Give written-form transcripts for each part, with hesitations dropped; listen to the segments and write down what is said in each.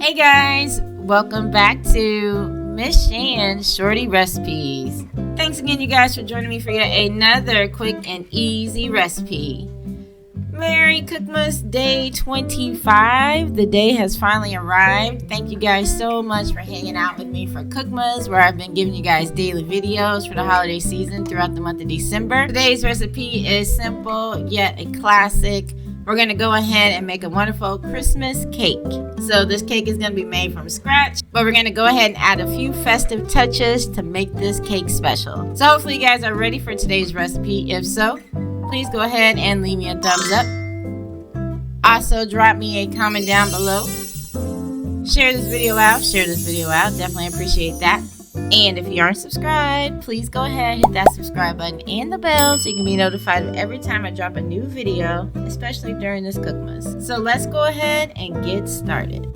Hey guys, welcome back to Miss Shan's Shorty Recipes. Thanks again you guys for joining me for yet another quick and easy recipe. Merry Cookmas Day 25. The day has finally arrived. Thank you guys so much for hanging out with me for Cookmas, where I've been giving you guys daily videos for the holiday season throughout the month of December. Today's recipe is simple yet a classic. We're going to go ahead and make a wonderful Christmas cake. So this cake is going to be made from scratch, but we're going to go ahead and add a few festive touches to make this cake special. So hopefully you guys are ready for today's recipe. If so, please go ahead and leave me a thumbs up. Also, drop me a comment down below. Share this video out. Definitely appreciate that. And if you aren't subscribed, please go ahead and hit that subscribe button and the bell so you can be notified of every time I drop a new video, especially during this Cookmas. So let's go ahead and get started.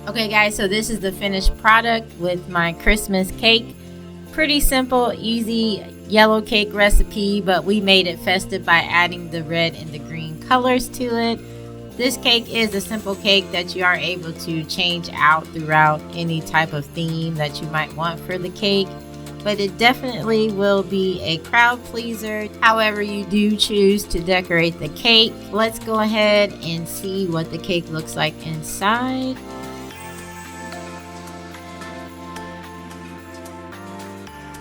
Okay guys, so this is the finished product with my Christmas cake. Pretty simple, easy yellow cake recipe, but we made it festive by adding the red and the green colors to it. This cake is a simple cake that you are able to change out throughout any type of theme that you might want for the cake, but it definitely will be a crowd pleaser. However you do choose to decorate the cake, let's go ahead and see what the cake looks like inside.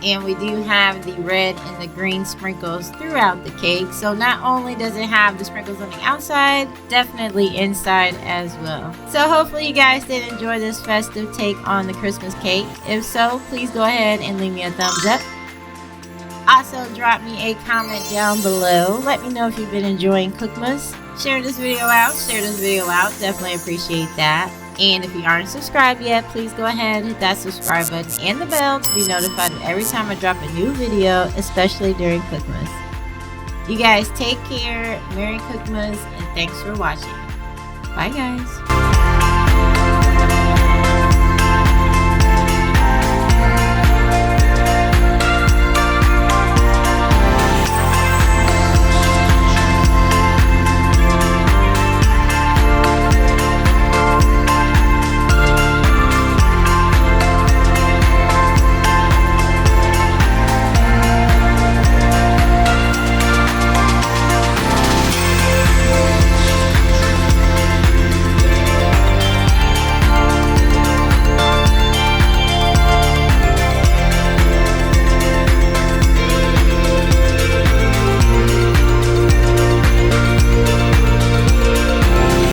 And we do have the red and the green sprinkles throughout the cake. So not only does it have the sprinkles on the outside, definitely inside as well. So hopefully you guys did enjoy this festive take on the Christmas cake. If so, please go ahead and leave me a thumbs up. Also, drop me a comment down below. Let me know if you've been enjoying Cookmas. Share this video out. Definitely appreciate that. And if you aren't subscribed yet, please go ahead and hit that subscribe button and the bell to be notified of every time I drop a new video, especially during Cookmas. You guys take care, Merry Cookmas, and thanks for watching. Bye, guys.